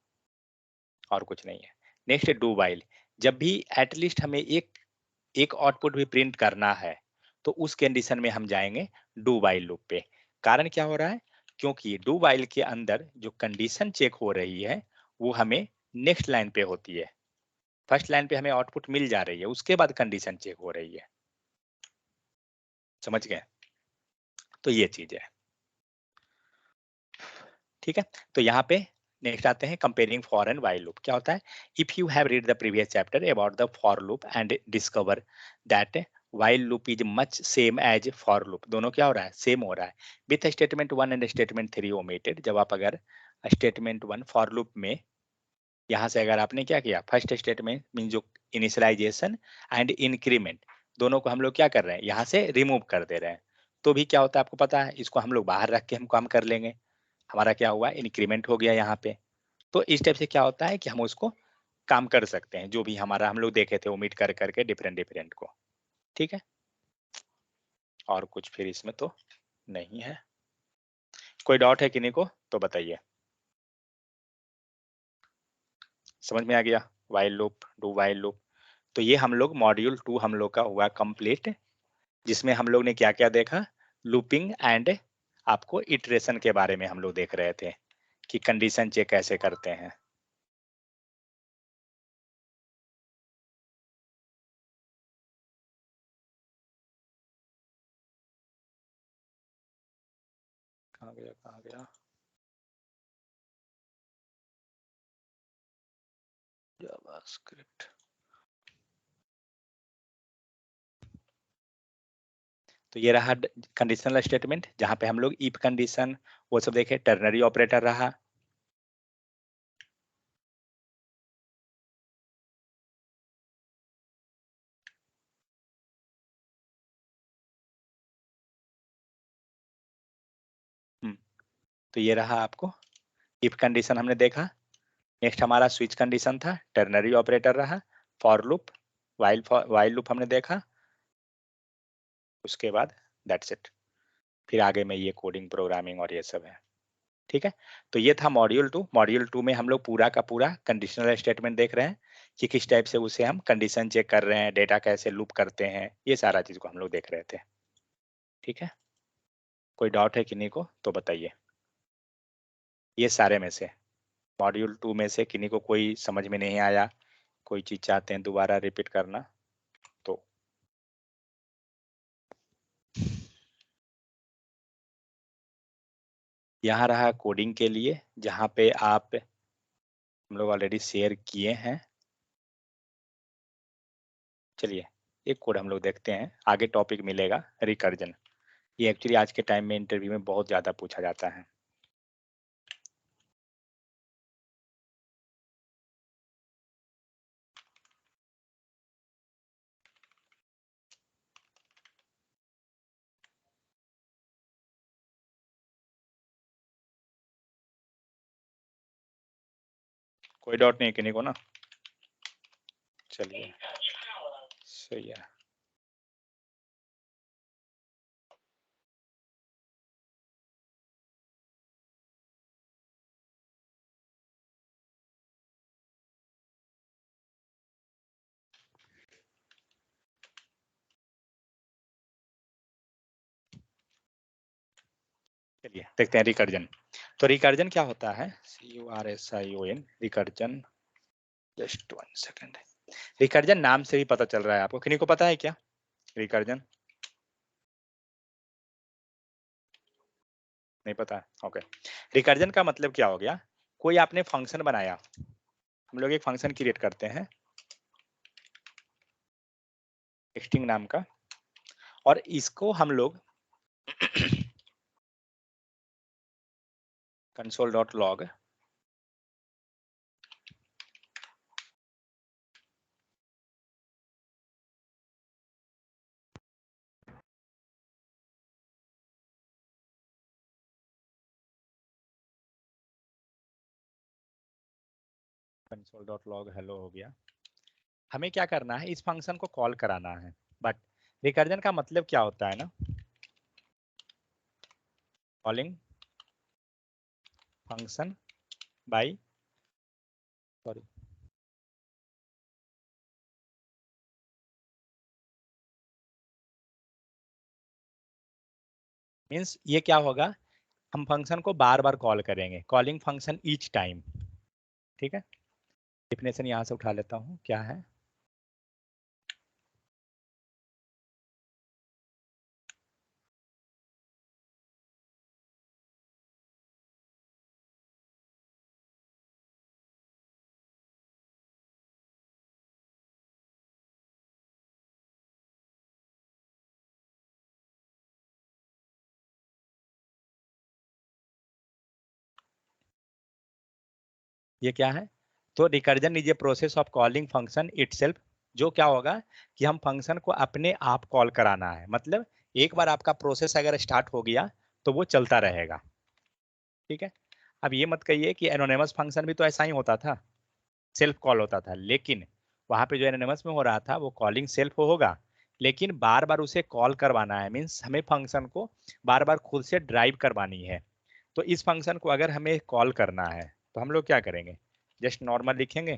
और कुछ नहीं है। नेक्स्ट है डू वाइल। जब भी एटलीस्ट हमें एक एक आउटपुट भी प्रिंट करना है तो उस कंडीशन में हम जाएंगे डू वाइल लूप पे। कारण क्या हो रहा है, क्योंकि डू वाइल के अंदर जो कंडीशन चेक हो रही है वो हमें नेक्स्ट लाइन पे होती है। फर्स्ट लाइन पे हमें आउटपुट मिल जा रही है, उसके बाद कंडीशन चेक हो रही है। समझ गए? तो ये चीज है, ठीक है। तो यहाँ पे नेक्स्ट आते हैं comparing for and while loop. क्या होता है? If you have read the previous chapter about the for loop and discover that while loop is much same as for loop, दोनों क्या हो रहा है? सेम हो रहा है। With statement 1 and statement 3 omitted, जब आप अगर स्टेटमेंट 1 फॉर लूप में यहाँ से अगर आपने क्या किया, फर्स्ट स्टेटमेंट मीन जो इनिशियलाइजेशन एंड इंक्रीमेंट, दोनों को हम लोग क्या कर रहे हैं, यहाँ से रिमूव कर दे रहे हैं, तो भी क्या होता है आपको पता है? इसको हम लोग बाहर रख के हम काम कर लेंगे। हमारा क्या हुआ? इंक्रीमेंट हो गया यहाँ पे। तो इस टाइप से क्या होता है कि हम उसको काम कर सकते हैं, जो भी हमारा हम लोग देखे थे ओमिट कर करके डिफरेंट डिफरेंट को। ठीक है, और कुछ फिर इसमें तो नहीं है। कोई डाउट है किन्हीं को तो बताइए। समझ में आ गया? While loop, do while loop. तो ये हम लोग मॉड्यूल 2 हम लोग का हुआ कंप्लीट, जिसमें हम लोग ने क्या क्या देखा? लूपिंग एंड आपको इटरेशन के बारे में हम लोग देख रहे थे कि कंडीशन चेक कैसे करते हैं। कहाँ गया, कहाँ गया? जावास्क्रिप्ट। तो ये रहा कंडीशनल स्टेटमेंट, जहां पे हम लोग इफ कंडीशन वो सब देखे, टर्नरी ऑपरेटर रहा। तो ये रहा आपको इफ कंडीशन हमने देखा। नेक्स्ट हमारा स्विच कंडीशन था, टर्नरी ऑपरेटर रहा, फॉर लूप, वाइल लूप हमने देखा। उसके बाद दैट्स इट, फिर आगे में ये कोडिंग प्रोग्रामिंग और ये सब है। ठीक है, तो ये था मॉड्यूल 2। मॉड्यूल 2 में हम लोग पूरा का पूरा कंडीशनल स्टेटमेंट देख रहे हैं कि किस टाइप से उसे हम कंडीशन चेक कर रहे हैं, डेटा कैसे लूप करते हैं, ये सारा चीज को हम लोग देख रहे थे। ठीक है, कोई डाउट है किन्हीं को तो बताइए। ये सारे में से मॉड्यूल 2 में से किन्हीं को कोई समझ में नहीं आया, कोई चीज चाहते हैं दोबारा रिपीट करना तो। यहाँ रहा कोडिंग के लिए, जहाँ पे आप हम लोग ऑलरेडी शेयर किए हैं। चलिए एक कोड हम लोग देखते हैं, आगे टॉपिक मिलेगा रिकर्जन। ये एक्चुअली आज के टाइम में इंटरव्यू में बहुत ज़्यादा पूछा जाता है। कोई डाउट नहीं किन्हीं को ना? चलिए सही है। चलिए देखते हैं रिकर्जन। तो रिकर्जन क्या होता है? CURSION recursion. Just 1 second. Recursion नाम से ही पता चल रहा है आपको, किन्हीं को पता है क्या रिकर्जन? नहीं पता? ओके। रिकर्जन का मतलब क्या हो गया? कोई आपने फंक्शन बनाया, हम लोग एक फंक्शन क्रिएट करते हैं टेक्स्टिंग नाम का, और इसको हम लोग console.log console.log हेलो हो गया। हमें क्या करना है, इस फंक्शन को कॉल कराना है। बट रिकर्जन का मतलब क्या होता है ना, calling function by, sorry, means ये क्या होगा, हम फंक्शन को बार बार कॉल करेंगे, कॉलिंग फंक्शन ईच टाइम। ठीक है, डिफिनेशन यहाँ से उठा लेता हूँ, क्या है? ये क्या है? तो recursion is a process of calling function itself, जो क्या होगा कि हम फंक्शन को अपने आप कॉल कराना है। मतलब एक बार आपका प्रोसेस अगर स्टार्ट हो गया तो वो चलता रहेगा। ठीक है, अब ये मत कहिए कि एनोनिमस फंक्शन भी तो ऐसा ही होता था, सेल्फ कॉल होता था, लेकिन वहां पे जो एनोनिमस में हो रहा था वो कॉलिंग सेल्फ होगा, लेकिन बार बार उसे कॉल करवाना है, मीन्स हमें फंक्शन को बार बार खुद से ड्राइव करवानी है। तो इस फंक्शन को अगर हमें कॉल करना है तो हम लोग क्या करेंगे, जस्ट नॉर्मल लिखेंगे।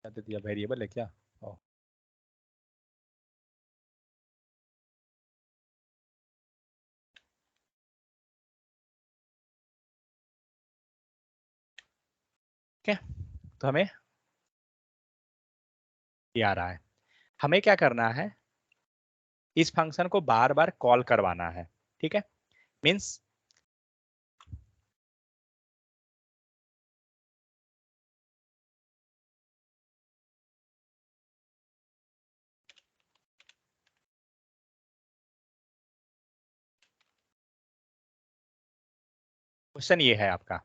क्या दे दिया, वेरिएबल है क्या? ओ, ठीक है, तो हमें ये आ रहा है, हमें क्या करना है, इस फंक्शन को बार बार कॉल करवाना है। ठीक है, मीन्स क्वेश्चन ये है आपका,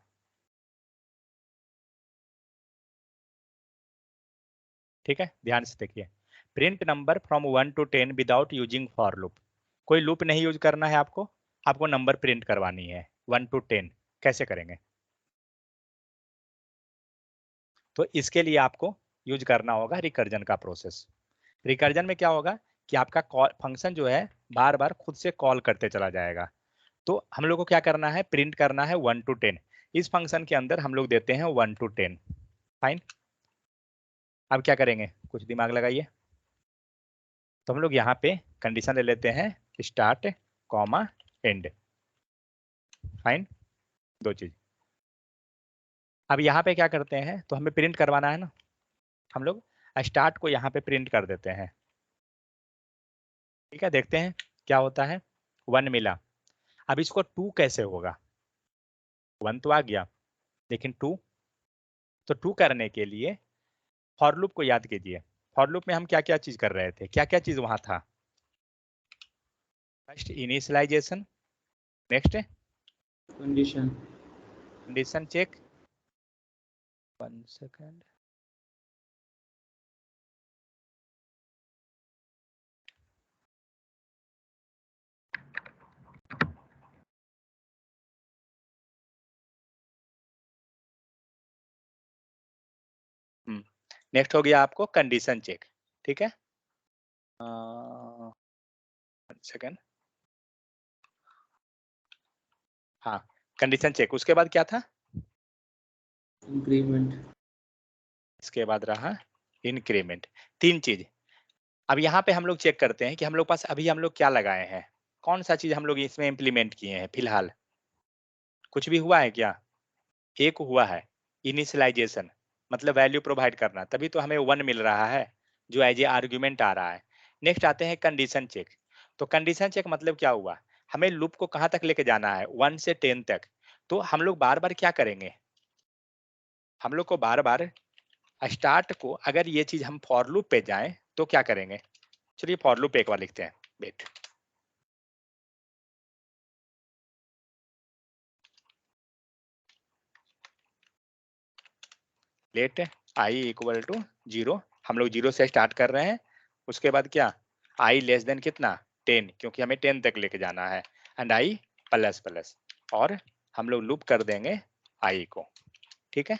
ठीक है, ध्यान से देखिए, print number from 1 to 10 without using for loop. कोई लूप नहीं यूज करना है आपको, आपको नंबर प्रिंट करवानी है 1 to 10। कैसे करेंगे? तो इसके लिए आपको यूज करना होगा रिकर्जन का प्रोसेस। रिकर्जन में क्या होगा कि आपका फंक्शन जो है बार बार खुद से कॉल करते चला जाएगा। तो हम लोग को क्या करना है, प्रिंट करना है 1 to 10। इस फंक्शन के अंदर हम लोग देते हैं 1 to 10। फाइन, अब क्या करेंगे, कुछ दिमाग लगाइए। तो हम लोग यहाँ पे कंडीशन ले लेते हैं, स्टार्ट कॉमा एंड। फाइन, दो चीज। अब यहाँ पे क्या करते हैं, तो हमें प्रिंट करवाना है ना, हम लोग स्टार्ट को यहाँ पे प्रिंट कर देते हैं। ठीक है, देखते हैं क्या होता है, 1 मिला। अब इसको 2 कैसे होगा, 1 तो आ गया लेकिन 2, तो 2 करने के लिए फॉर लूप को याद कीजिए। फॉर लूप में हम क्या क्या चीज कर रहे थे, क्या क्या चीज वहां था? First initialization, next condition, condition check, 1 second, next हो गया आपको कंडीशन चेक। ठीक है, 1 सेकंड, हाँ, कंडीशन चेक, उसके बाद क्या था, इंक्रीमेंट, इसके बाद रहा इंक्रीमेंट। 3 चीज। अब यहाँ पे हम लोग चेक करते हैं कि हम लोग पास अभी हम लोग क्या लगाए हैं, कौन सा चीज हम लोग इसमें इम्प्लीमेंट किए हैं फिलहाल, कुछ भी हुआ है क्या? एक हुआ है, इनिशियलाइजेशन, मतलब वैल्यू प्रोवाइड करना, तभी तो हमें 1 मिल रहा है जो एज ए आर्ग्यूमेंट आ रहा है। नेक्स्ट आते हैं कंडीशन चेक। तो कंडीशन चेक मतलब क्या हुआ, हमें लूप को कहाँ तक लेके जाना है, 1 से 10 तक। तो हम लोग बार बार क्या करेंगे, हम लोग को बार बार स्टार्ट को, अगर ये चीज हम फॉर लूप पे जाएं तो क्या करेंगे, चलिए फॉर लूप एक बार लिखते हैं, wait, let i equal to 0, हम लोग 0 से स्टार्ट कर रहे हैं। उसके बाद क्या, आई लेस देन कितना, 10, क्योंकि हमें 10 तक लेके जाना है, एंड आई प्लस प्लस, और हम लोग लूप कर देंगे आई को। ठीक है,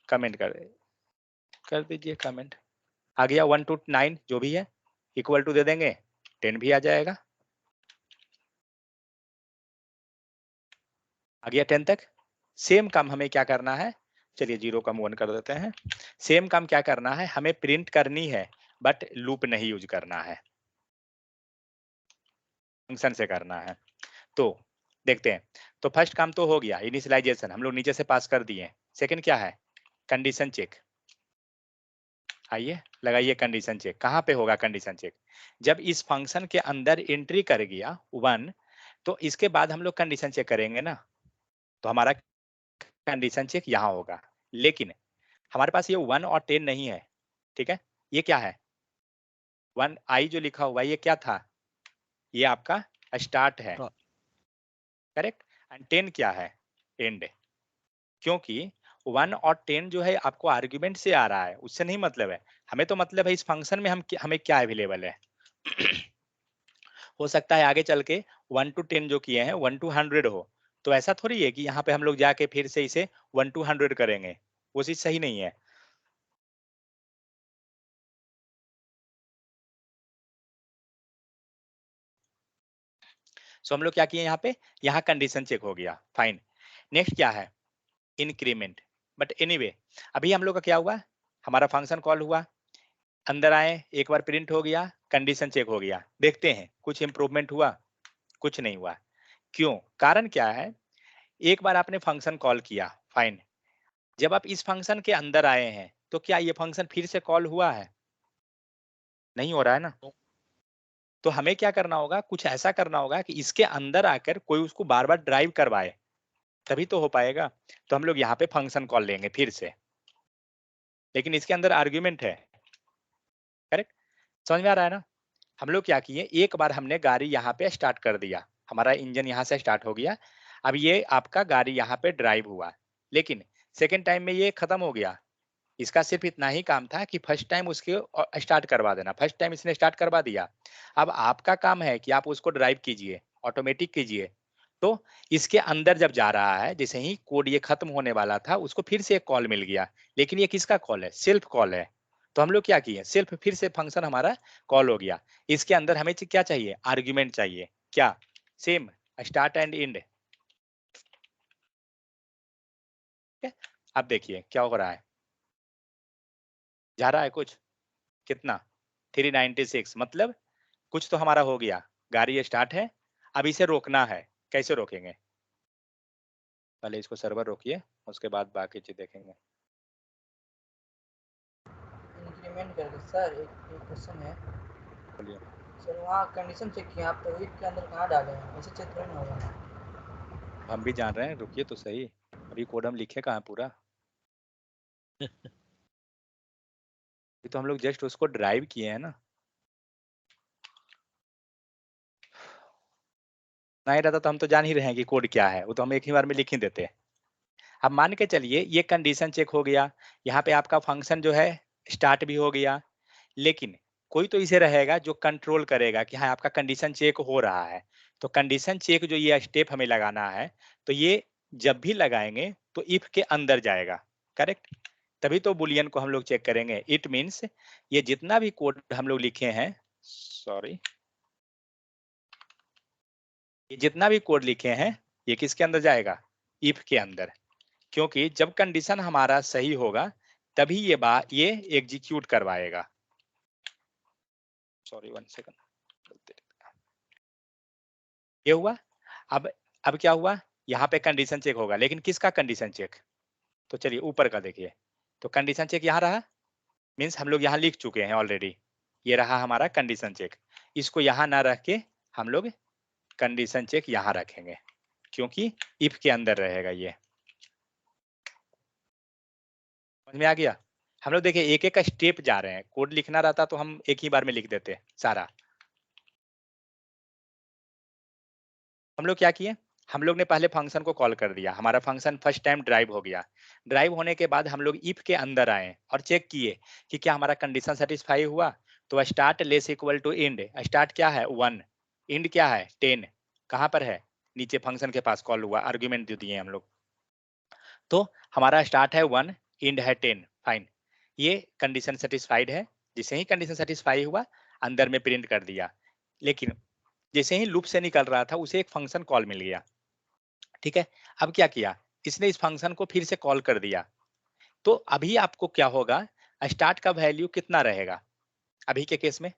कमेंट कर दीजिए कमेंट। आ गया 1 to 9 जो भी है, इक्वल टू दे देंगे, 10 भी आ जाएगा। आ गया 10 तक। सेम काम हमें क्या करना है, चलिए 0 का 1 कर देते हैं। सेम काम क्या करना है, हमें प्रिंट करनी है, बट लूप नहीं यूज करना है, फंक्शन से करना है। तो देखते हैं, तो फर्स्ट काम तो हो गया इनिशियलाइजेशन, हम लोग नीचे से पास कर दिए। सेकंड क्या है, कंडीशन चेक। आइए लगाइए कंडीशन चेक, कहाँ पे होगा कंडीशन चेक, जब इस फंक्शन के अंदर एंट्री कर गया 1, तो इसके बाद हम लोग कंडीशन चेक करेंगे ना, तो हमारा कंडीशन चेक यहाँ होगा। लेकिन हमारे पास ये 1 और 10 नहीं है, ठीक है, ये क्या है 1 आई जो लिखा हुआ है ये क्या था, ये आपका स्टार्ट है, करेक्ट। एंड 10 क्या है, एंड। क्योंकि 1 और 10 जो है आपको आर्ग्यूमेंट से आ रहा है, उससे नहीं मतलब है, हमें तो मतलब है इस फंक्शन में हमें क्या अवेलेबल है। हो सकता है आगे चल के 1 to 10 जो किए हैं 1 to 100 हो, तो ऐसा थोड़ी है कि यहाँ पे हम लोग जाके फिर से इसे 1 to 100 करेंगे, वो चीज सही नहीं है। सो हम लोग क्या किए यहाँ पे, यहाँ कंडीशन चेक हो गया, फाइन। नेक्स्ट क्या है, इंक्रीमेंट। बट एनीवे अभी हम लोग का क्या हुआ, हमारा फंक्शन कॉल हुआ, अंदर आए, एक बार प्रिंट हो गया, कंडीशन चेक हो गया, देखते हैं कुछ इंप्रूवमेंट हुआ, कुछ नहीं हुआ। क्यों, कारण क्या है, एक बार आपने फंक्शन कॉल किया, फाइन, जब आप इस फंक्शन के अंदर आए हैं तो क्या ये फंक्शन फिर से कॉल हुआ है, नहीं हो रहा है ना। तो हमें क्या करना होगा, कुछ ऐसा करना होगा कि इसके अंदर आकर कोई उसको बार बार ड्राइव करवाए, तभी तो हो पाएगा। तो हम लोग यहाँ पे फंक्शन कॉल लेंगे फिर से, लेकिन इसके अंदर आर्ग्यूमेंट है, करेक्ट, समझ में आ रहा है ना। हम लोग क्या किए, एक बार हमने गाड़ी यहाँ पे स्टार्ट कर दिया, हमारा इंजन यहाँ से स्टार्ट हो गया, अब ये आपका गाड़ी यहाँ पे ड्राइव हुआ, लेकिन सेकेंड टाइम में ये खत्म हो गया। इसका सिर्फ इतना ही काम था कि फर्स्ट टाइम उसके स्टार्ट करवा देना, फर्स्ट टाइम इसने स्टार्ट करवा दिया, अब आपका काम है कि आप उसको ड्राइव कीजिए, ऑटोमेटिक कीजिए। तो इसके अंदर जब जा रहा है, जैसे ही कोड ये खत्म होने वाला था, उसको फिर से एक कॉल मिल गया, लेकिन ये किसका कॉल है, सेल्फ कॉल है। तो हम लोग क्या किए, सेल्फ फिर से फंक्शन हमारा कॉल हो गया, इसके अंदर हमें क्या चाहिए, आर्ग्यूमेंट चाहिए, क्या, सेम स्टार्ट एंड एंड। अब देखिए क्या हो रहा है, जा रहा है कुछ, कितना 396, मतलब कुछ तो हमारा हो गया, गाड़ी स्टार्ट है, अब इसे रोकना है, कैसे रोकेंगे, पहले इसको सर्वर रोकिए, उसके बाद बाकी चीज देखेंगे। इंक्रीमेंट कर दो सर। एक क्वेश्चन है बोलिए। सर, वहाँ कंडीशन चेक किया आप, तो इफ के अंदर कहाँ डाले हैं, ऐसे चेक थोड़ी ना होगा। हम भी जान रहे हैं, रुकिए तो सही, अभी कोड हम लिखे कहाँ पूरा, ये तो हम लोग जस्ट उसको ड्राइव किए हैं ना, नहीं रहता तो हम तो जान ही रहे हैं कि कोड क्या है, वो तो हम एक ही बार में लिख ही देते हैं। अब मान के चलिए ये कंडीशन चेक हो गया, यहाँ पे आपका फंक्शन जो है स्टार्ट भी हो गया, लेकिन कोई तो इसे रहेगा जो कंट्रोल करेगा कि हाँ आपका कंडीशन चेक हो रहा है। तो कंडीशन चेक जो ये स्टेप हमें लगाना है, तो ये जब भी लगाएंगे तो इफ के अंदर जाएगा, करेक्ट, तभी तो बुलियन को हम लोग चेक करेंगे। इट मीन्स ये जितना भी कोड हम लोग लिखे हैं, सॉरी, ये जितना भी कोड लिखे हैं ये किसके अंदर जाएगा, इफ के अंदर, क्योंकि जब कंडीशन हमारा सही होगा तभी ये एग्जीक्यूट करवाएगा। सॉरी 1 सेकंड, ये हुआ। अब क्या हुआ, यहाँ पे कंडीशन चेक होगा, लेकिन किसका कंडीशन चेक, तो चलिए ऊपर का देखिए, तो कंडीशन चेक यहाँ रहा, मीन्स हम लोग यहाँ लिख चुके हैं ऑलरेडी, ये रहा हमारा कंडीशन चेक, इसको यहाँ ना रख के हम लोग कंडीशन चेक यहाँ रखेंगे, क्योंकि इफ के अंदर रहेगा ये, समझ में आ गया। हम लोग देखिए एक एक का स्टेप जा रहे हैं, कोड लिखना रहता तो हम एक ही बार में लिख देते सारा। हम लोग क्या किए, हम लोग ने पहले फंक्शन को कॉल कर दिया, हमारा फंक्शन फर्स्ट टाइम ड्राइव हो गया, ड्राइव होने के बाद हम लोग इफ के अंदर आए और चेक किए कि क्या हमारा कंडीशन सेटिस्फाई हुआ। तो start less equal to end, start क्या है 1, एंड क्या है 10, कहाँ पर है, नीचे फंक्शन के पास कॉल हुआ, आर्ग्यूमेंट दे दिए हम लोग, तो हमारा स्टार्ट है 1, एंड है 10, फाइन, ये कंडीशन सेटिस्फाइड है। जिसे ही कंडीशन सेटिस्फाई हुआ अंदर में प्रिंट कर दिया, लेकिन जैसे ही लूप से निकल रहा था उसे एक फंक्शन कॉल मिल गया, ठीक है। अब क्या किया, इसने इस फंक्शन को फिर से कॉल कर दिया, तो अभी आपको क्या होगा, स्टार्ट का वैल्यू कितना रहेगा अभी के केस में,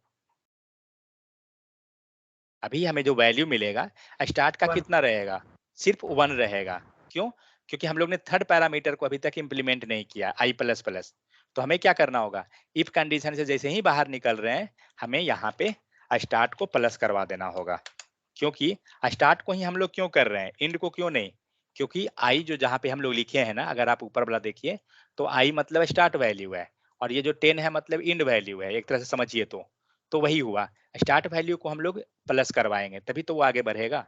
अभी हमें जो वैल्यू मिलेगा स्टार्ट का 1। कितना रहेगा, सिर्फ 1 रहेगा। क्यों, क्योंकि हम लोग ने थर्ड पैरामीटर को अभी तक इंप्लीमेंट नहीं किया आई प्लस प्लस। तो हमें क्या करना होगा, इफ कंडीशन से जैसे ही बाहर निकल रहे हैं हमें यहाँ पे स्टार्ट को प्लस करवा देना होगा, क्योंकि स्टार्ट को ही हम लोग क्यों कर रहे हैं, एंड को क्यों नहीं, क्योंकि आई जो जहाँ पे हम लोग लिखे हैं ना, अगर आप ऊपर वाला देखिए तो आई मतलब स्टार्ट वैल्यू है, और ये जो 10 है मतलब इंड वैल्यू है, एक तरह से समझिए तो वही हुआ। स्टार्ट वैल्यू को हम लोग प्लस करवाएंगे तभी तो वो आगे बढ़ेगा।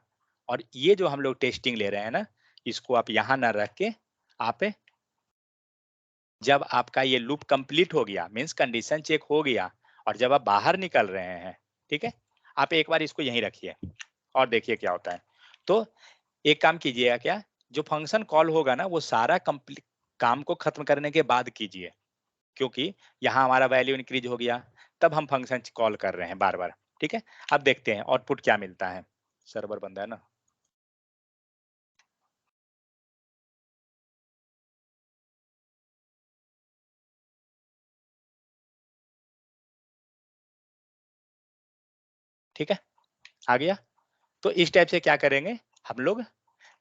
और ये जो हम लोग टेस्टिंग ले रहे हैं ना, इसको आप यहाँ ना रख के आप जब आपका ये लूप कंप्लीट हो गया, मीन्स कंडीशन चेक हो गया, और जब आप बाहर निकल रहे हैं, ठीक है, आप एक बार इसको यहीं रखिए और देखिए क्या होता है। तो एक काम कीजिएगा, क्या जो फंक्शन कॉल होगा ना वो सारा कंप्लीट काम को खत्म करने के बाद कीजिए, क्योंकि यहाँ हमारा वैल्यू इंक्रीज हो गया, तब हम फंक्शन कॉल कर रहे हैं बार बार। ठीक है, अब देखते हैं आउटपुट क्या मिलता है। सर्वर बंद है ना। ठीक है, आ गया। तो इस टाइप से क्या करेंगे हम लोग,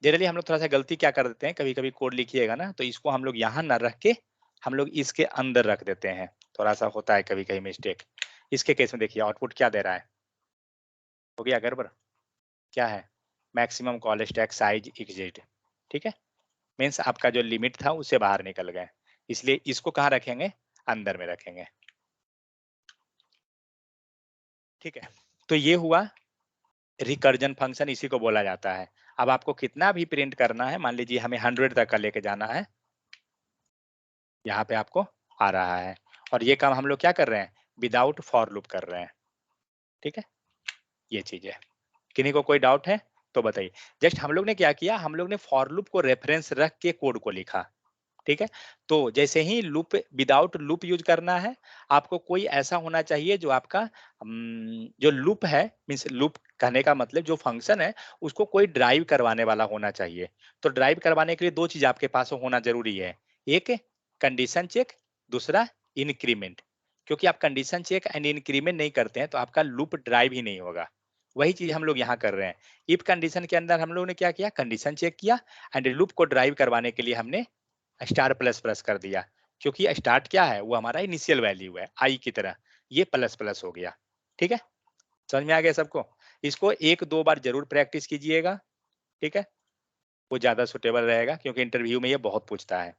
जनरली हम लोग थोड़ा सा गलती क्या कर देते हैं, कभी कभी कोड लिखिएगा ना तो इसको हम लोग यहाँ ना रख के हम लोग इसके अंदर रख देते हैं, थोड़ा सा होता है कभी कभी मिस्टेक। इसके केस में देखिए आउटपुट क्या दे रहा है, हो गया गड़बड़। क्या है, maximum call stack size exit. ठीक है, मीन्स आपका जो लिमिट था उससे बाहर निकल गए, इसलिए इसको कहाँ रखेंगे, अंदर में रखेंगे। ठीक है, तो ये हुआ रिकर्जन फंक्शन, इसी को बोला जाता है। अब आपको कितना भी प्रिंट करना है, मान लीजिए हमें 100 तक का लेके जाना है, यहाँ पे आपको आ रहा है, और ये काम हम लोग क्या कर रहे हैं, विदाउट फॉर लूप कर रहे हैं। ठीक है, ये चीज है। किन्हीं को कोई डाउट है तो बताइए। जस्ट हम लोग ने क्या किया, हम लोग ने फॉर लूप को रेफरेंस रख के कोड को लिखा। ठीक है, तो जैसे ही लूप विदाउट लूप यूज करना है, आपको कोई ऐसा होना चाहिए जो आपका जो लूप है, मीन्स लूप कहने का मतलब जो फंक्शन है उसको कोई ड्राइव करवाने वाला होना चाहिए। तो ड्राइव करवाने के लिए दो चीज आपके पास होना जरूरी है, एक कंडीशन चेक, दूसरा इंक्रीमेंट। क्योंकि आप कंडीशन चेक एंड इंक्रीमेंट नहीं करते हैं तो आपका लूप ड्राइव ही नहीं होगा। वही चीज हम लोग यहाँ कर रहे हैं। इफ कंडीशन के अंदर हम लोग ने क्या किया, कंडीशन चेक किया एंड लूप को ड्राइव करवाने के लिए हमने स्टार प्लस प्लस कर दिया, क्योंकि स्टार्ट क्या है, वो हमारा इनिशियल वैल्यू है आई की तरह, ये प्लस प्लस हो गया। ठीक है, समझ में आ गया सबको। इसको एक दो बार जरूर प्रैक्टिस कीजिएगा। ठीक है, वो ज्यादा सुटेबल रहेगा क्योंकि इंटरव्यू में ये बहुत पूछता है।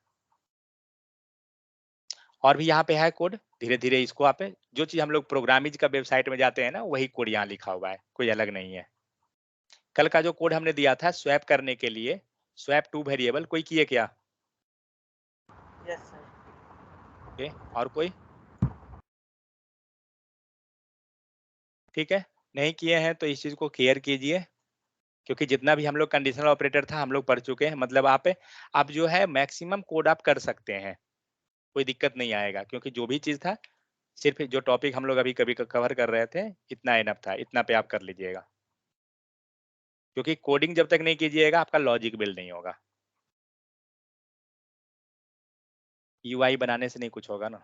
और भी यहाँ पे है कोड, धीरे धीरे इसको आप जो चीज हम लोग प्रोग्रामिज का वेबसाइट में जाते हैं ना, वही कोड यहाँ लिखा हुआ है, कोई अलग नहीं है। कल का जो कोड हमने दिया था स्वैप करने के लिए, स्वैप टू वेरिएबल, कोई किए क्या? Yes sir. ओके, और कोई? ठीक है, नहीं किए हैं तो इस चीज को केयर कीजिए, क्योंकि जितना भी हम लोग कंडीशनल ऑपरेटर था हम लोग पढ़ चुके हैं। मतलब आप जो है मैक्सिमम कोड आप कर सकते हैं, कोई दिक्कत नहीं आएगा, क्योंकि जो भी चीज था, सिर्फ जो टॉपिक हम लोग अभी कभी कवर कर रहे थे इतना इनफ था, इतना पे आप कर लीजिएगा। क्योंकि कोडिंग जब तक नहीं कीजिएगा आपका लॉजिक बिल्ड नहीं होगा, यूआई बनाने से नहीं कुछ होगा ना।